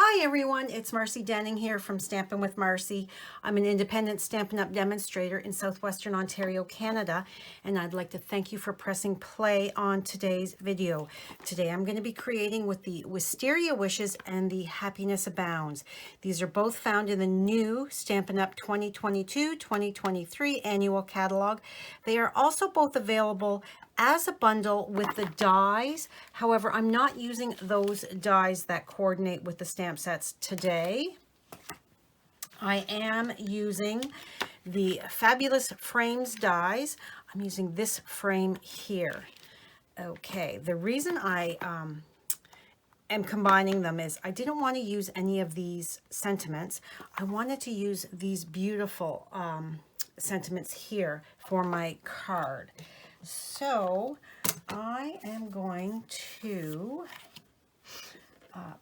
Hi everyone, it's Marcy Denning here from Stampin' with Marcy. I'm an independent Stampin' Up! Demonstrator in Southwestern Ontario, Canada, and I'd like to thank you for pressing play on today's video. Today I'm going to be creating with the Wisteria Wishes and the Happiness Abounds. These are both found in the new Stampin' Up! 2022-2023 annual catalog. They are also both available as a bundle with the dies. However, I'm not using those dies that coordinate with the stamp sets today. I am using the Fabulous Frames dies. I'm using this frame here. Okay, the reason I am combining them is I didn't want to use any of these sentiments. I wanted to use these beautiful sentiments here for my card. So I am going to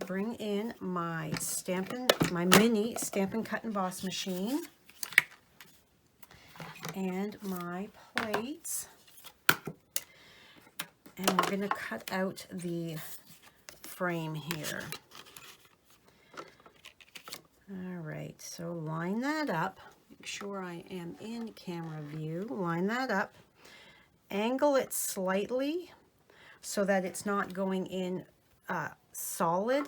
bring in my mini Stampin' Cut and Emboss machine and my plates. And we're going to cut out the frame here. All right, so line that up. Make sure I am in camera view. Line that up. Angle it slightly so that it's not going in solid.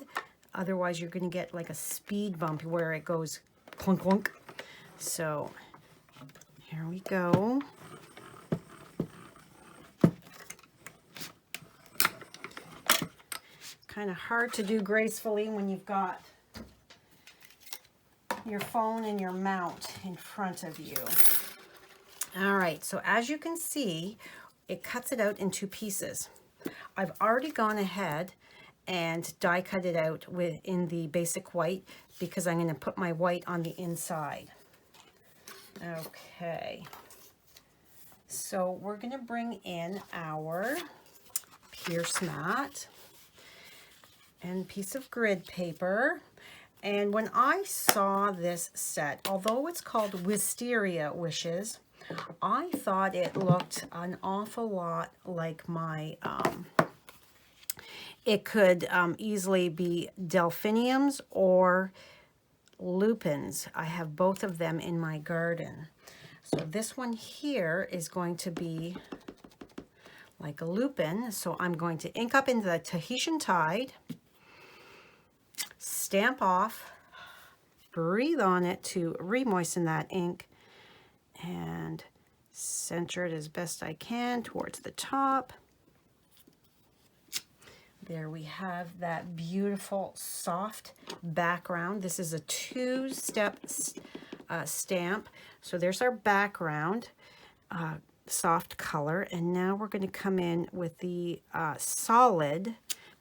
Otherwise, you're going to get like a speed bump where it goes clunk clunk. So here we go. Kind of hard to do gracefully when you've got your phone and your mount in front of you. All right, so as you can see, it cuts it out in two pieces. I've already gone ahead and die cut it out in the basic white because I'm going to put my white on the inside. Okay, so we're going to bring in our pierce mat and piece of grid paper. And when I saw this set, although it's called Wisteria Wishes, I thought it looked an awful lot like my, it could easily be delphiniums or lupins. I have both of them in my garden. So this one here is going to be like a lupin. So I'm going to ink up into the Tahitian Tide, stamp off, breathe on it to re-moisten that ink, and center it as best I can towards the top. There we have that beautiful soft background. This is a two-step stamp. So there's our background, soft color. And now we're going to come in with the solid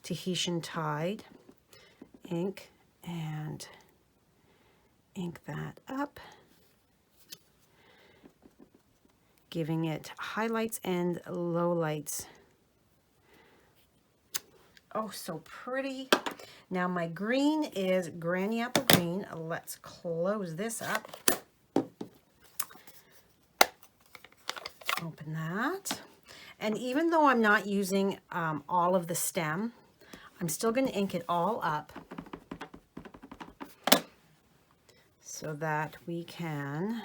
Tahitian Tide ink and ink that up, giving it highlights and lowlights. Oh, so pretty. Now my green is Granny Apple Green. Let's close this up. Open that. And even though I'm not using all of the stem, I'm still going to ink it all up so that we can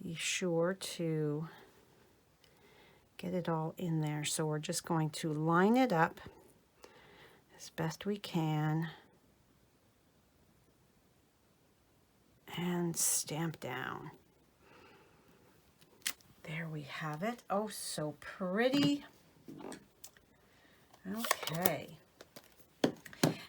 be sure to get it all in there. So we're just going to line it up as best we can and stamp down. There we have it. Oh, so pretty. Okay.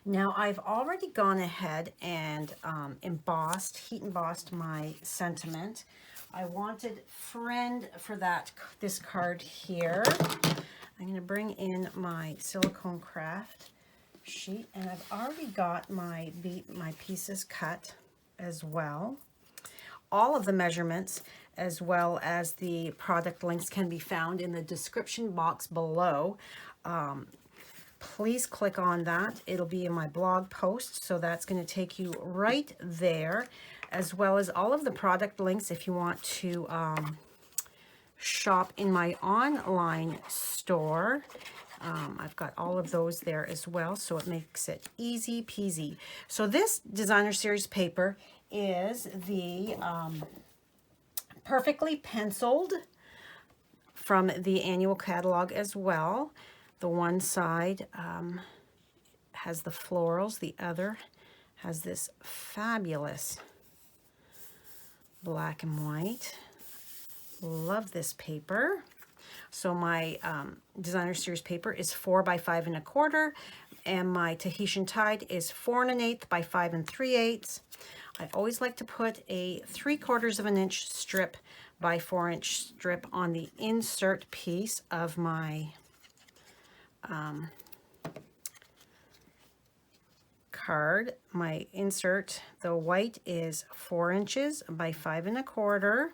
Now I've already gone ahead and heat embossed my sentiment. I wanted friend for this card here. I'm going to bring in my silicone craft sheet, and I've already got my pieces cut as well. All of the measurements as well as the product links can be found in the description box below. Please click on that. It'll be in my blog post, so that's going to take you right there, as well as all of the product links if you want to shop in my online store. I've got all of those there as well, so it makes it easy peasy. So this designer series paper is the perfectly penciled from the annual catalog as well. The one side has the florals, the other has this fabulous black and white. Love this paper. So my designer series paper is 4 by 5 1/4, and my Tahitian Tide is 4 1/8 by 5 3/8. I always like to put a 3/4 of an inch strip by 4 inch strip on the insert piece of my card. My insert, the white is 4 inches by 5 1/4.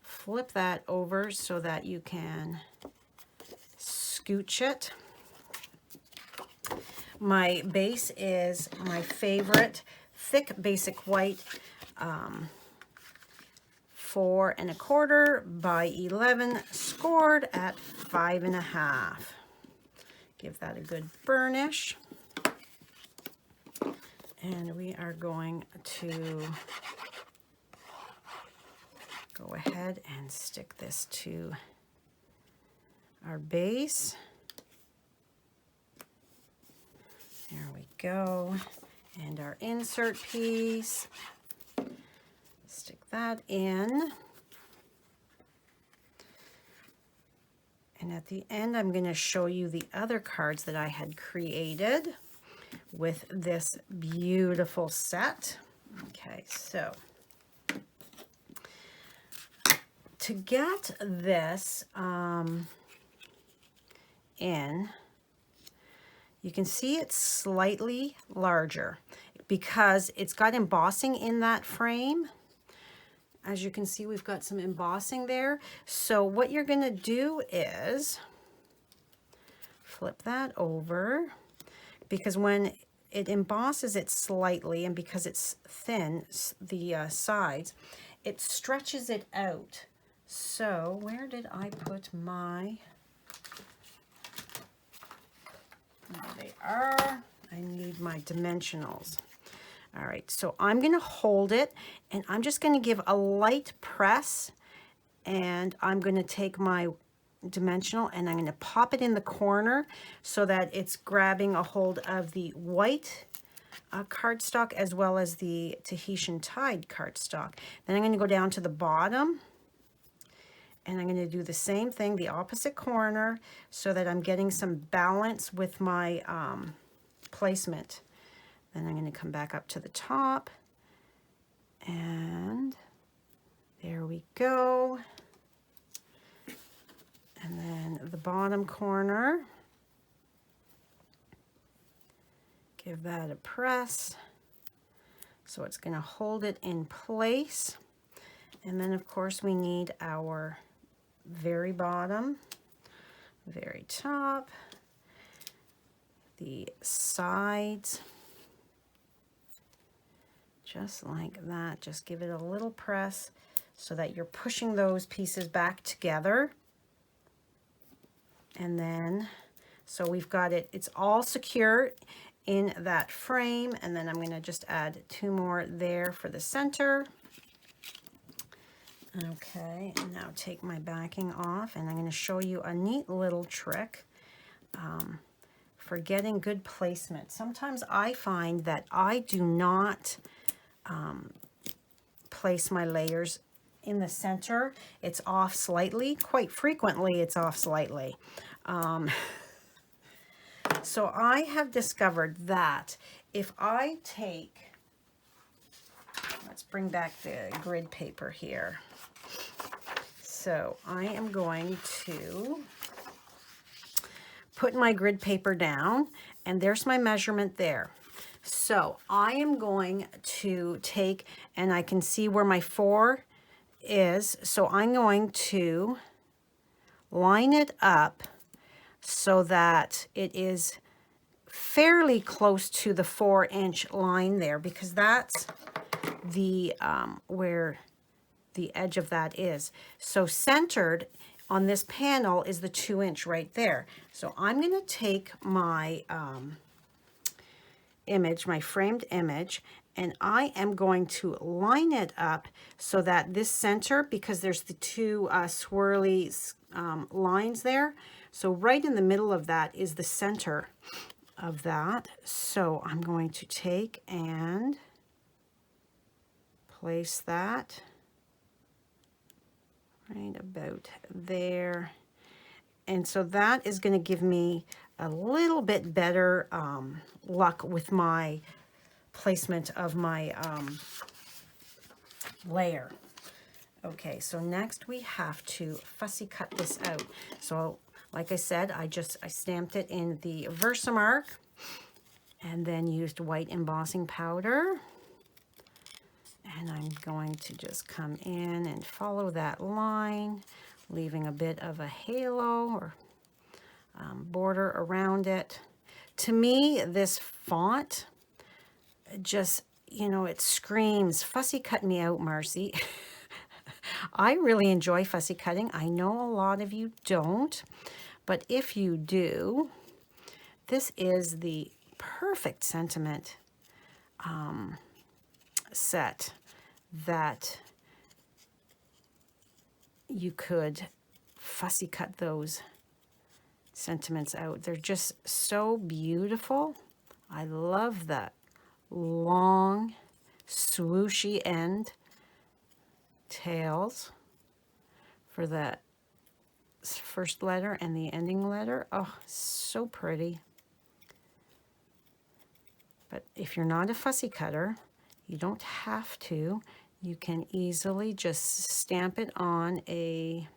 Flip that over so that you can scooch it. My base is my favorite thick basic white, 4 1/4 by 11, scored at 5 1/2. Give that a good burnish. And we are going to go ahead and stick this to our base. There we go. And our insert piece. Stick that in. And at the end, I'm going to show you the other cards that I had created with this beautiful set. Okay, so to get this in, you can see it's slightly larger because it's got embossing in that frame. As you can see, we've got some embossing there. So what you're going to do is flip that over, because when it embosses it slightly, and because it's thin, the sides, it stretches it out. So where did I put my... There they are. I need my dimensionals. All right, so I'm going to hold it, and I'm just going to give a light press, and I'm going to take my dimensional and I'm going to pop it in the corner so that it's grabbing a hold of the white cardstock as well as the Tahitian Tide cardstock. Then I'm going to go down to the bottom, and I'm going to do the same thing, the opposite corner, so that I'm getting some balance with my placement. Then I'm going to come back up to the top, and there we go. And then the bottom corner, give that a press. So it's going to hold it in place. And then of course we need our very bottom, very top, the sides, just like that. Just give it a little press so that you're pushing those pieces back together. And then, so we've got it, it's all secure in that frame. And then I'm going to just add 2 more there for the center. Okay, and now take my backing off, and I'm going to show you a neat little trick for getting good placement. Sometimes I find that I do not place my layers in the center. It's off slightly. Quite frequently it's off slightly. So I have discovered that if I take, let's bring back the grid paper here. So I am going to put my grid paper down, and there's my measurement there. So I am going to take, and I can see where my 4 is, so I'm going to line it up so that it is fairly close to the 4-inch line there, because that's the where the edge of that is. So centered on this panel is the 2-inch right there. So I'm going to take my image, my framed image, and I am going to line it up so that this center, because there's the two swirly lines there, so right in the middle of that is the center of that. So I'm going to take and place that right about there. And so that is going to give me a little bit better luck with my placement of my layer. Okay, so next we have to fussy cut this out. So like I said, I stamped it in the Versamark and then used white embossing powder. And I'm going to just come in and follow that line, leaving a bit of a halo or border around it. To me, this font just, you know, it screams, fussy cut me out, Marcy. I really enjoy fussy cutting. I know a lot of you don't, but if you do, this is the perfect sentiment set that you could fussy cut those sentiments out. They're just so beautiful. I love that long swooshy end tails for the first letter and the ending letter. Oh, so pretty. But if you're not a fussy cutter, you don't have to. You can easily just stamp it on a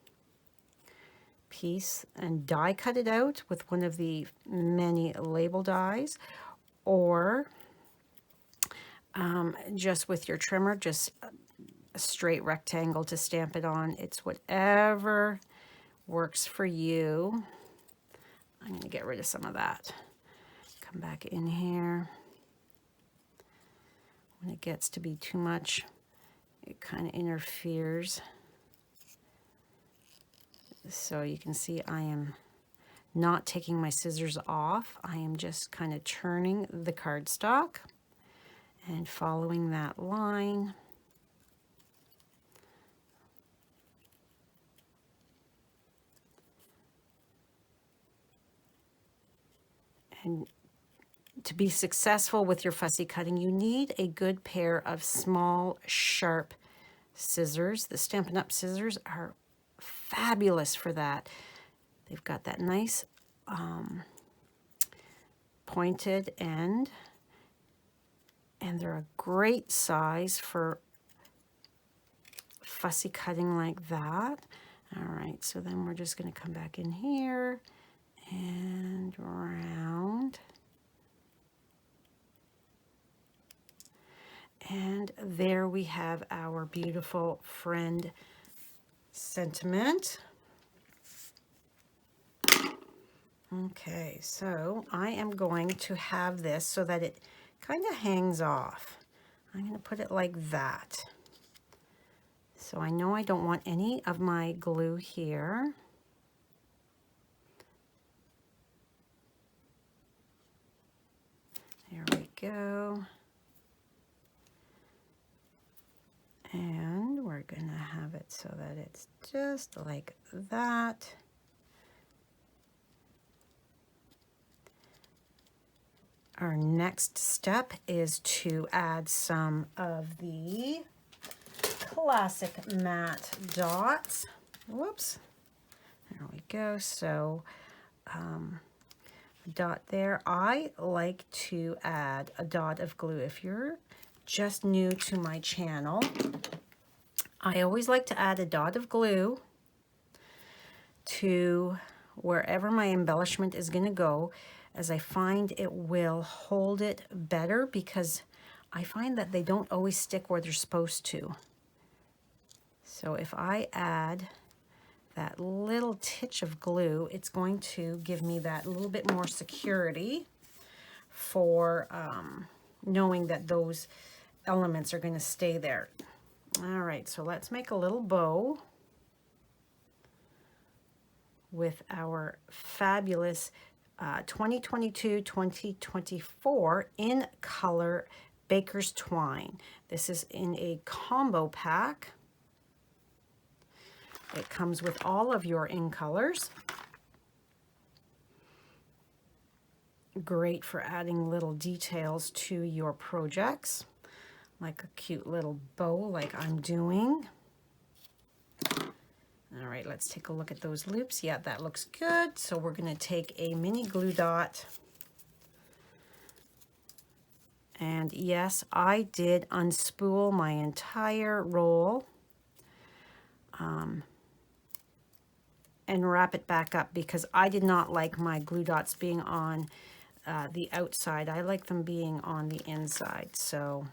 piece and die cut it out with one of the many label dies, or just with your trimmer, just a straight rectangle to stamp it on. It's whatever works for you. I'm going to get rid of some of that. Come back in here. When it gets to be too much, it kind of interferes. So you can see I am not taking my scissors off. I am just kind of turning the cardstock and following that line. And to be successful with your fussy cutting, you need a good pair of small, sharp scissors. The Stampin' Up! Scissors are fabulous for that. They've got that nice pointed end, and they're a great size for fussy cutting like that. All right, so then we're just going to come back in here and round. And there we have our beautiful friend sentiment. Okay, so I am going to have this so that it kind of hangs off. I'm going to put it like that. So I know I don't want any of my glue here. There we go. And we're going to have it so that it's just like that. Our next step is to add some of the classic matte dots. Whoops. There we go. So a dot there. I like to add a dot of glue. If you're just new to my channel, I always like to add a dot of glue to wherever my embellishment is going to go, as I find it will hold it better, because I find that they don't always stick where they're supposed to. So if I add that little titch of glue, it's going to give me that little bit more security for knowing that those elements are going to stay there. All right, so let's make a little bow. with our fabulous 2022-2024 in color Baker's Twine. This is in a combo pack. It comes with all of your in colors. Great for adding little details to your projects, like a cute little bow like I'm doing. All right, let's take a look at those loops. Yeah, that looks good. So we're going to take a mini glue dot. And yes, I did unspool my entire roll and wrap it back up because I did not like my glue dots being on the outside. I like them being on the inside. So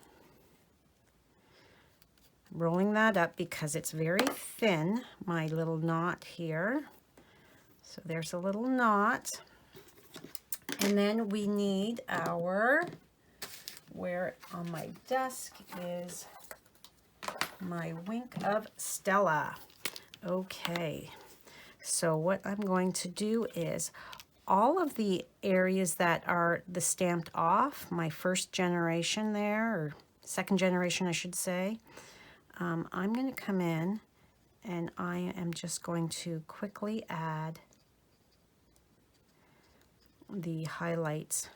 rolling that up because it's very thin, my little knot here. So there's a little knot. And then we need our, where on my desk is my Wink of Stella. Okay, so what I'm going to do is all of the areas that are the stamped off, my first generation there, or second generation I should say, I'm going to come in and I am just going to quickly add the highlights.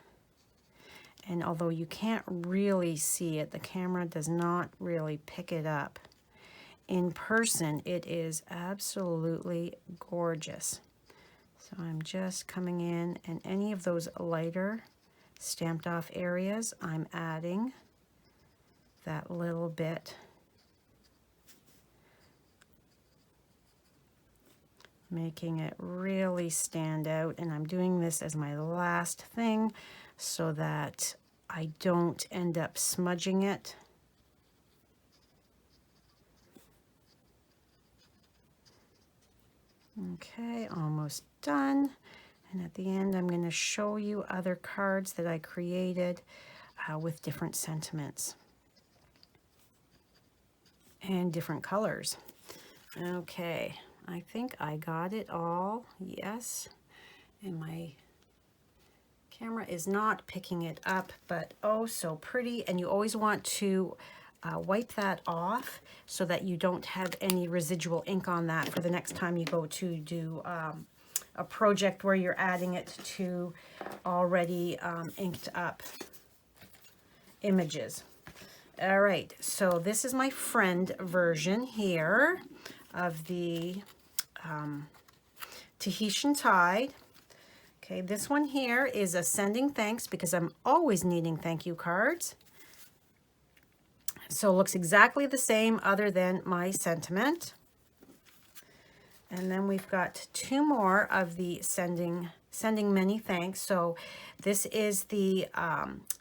And although you can't really see it, the camera does not really pick it up. In person, it is absolutely gorgeous. So I'm just coming in, and any of those lighter stamped off areas, I'm adding that little bit, making it really stand out. And I'm doing this as my last thing so that I don't end up smudging it. Okay, almost done. And at the end, I'm going to show you other cards that I created with different sentiments and different colors. Okay, I think I got it all. Yes, and my camera is not picking it up, but oh, so pretty. And you always want to wipe that off so that you don't have any residual ink on that for the next time you go to do a project where you're adding it to already inked up images. All right, so this is my friend version here of the Tahitian Tide. Okay, this one here is a sending thanks because I'm always needing thank you cards. So it looks exactly the same other than my sentiment. And then we've got two more of the sending many thanks. So this is the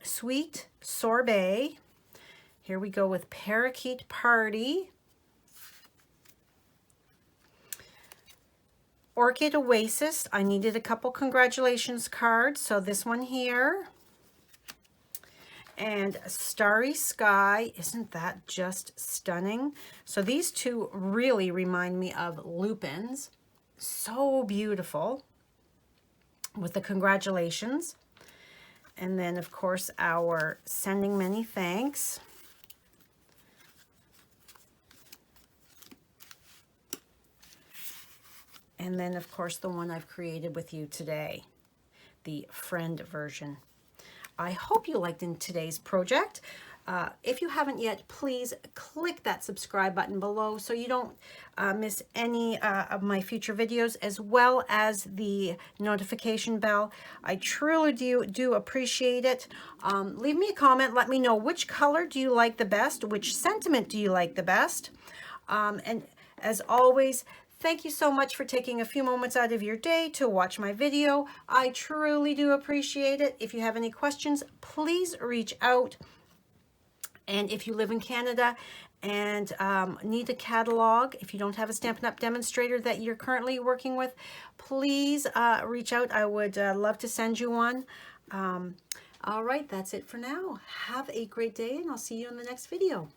Sweet Sorbet. Here we go with Parakeet Party. Orchid Oasis. I needed a couple congratulations cards. So this one here. And Starry Sky. Isn't that just stunning? So these two really remind me of Lupins. So beautiful with the congratulations. And then, of course, our sending many thanks. And then, of course, the one I've created with you today, the friend version. I hope you liked in today's project. If you haven't yet, please click that subscribe button below so you don't miss any of my future videos, as well as the notification bell. I truly do appreciate it. Leave me a comment. Let me know which color do you like the best, which sentiment do you like the best. And as always, thank you so much for taking a few moments out of your day to watch my video. I truly do appreciate it. If you have any questions, please reach out. And if you live in Canada and need a catalog, if you don't have a Stampin' Up! Demonstrator that you're currently working with, please reach out. I would love to send you one. All right, that's it for now. Have a great day, and I'll see you in the next video.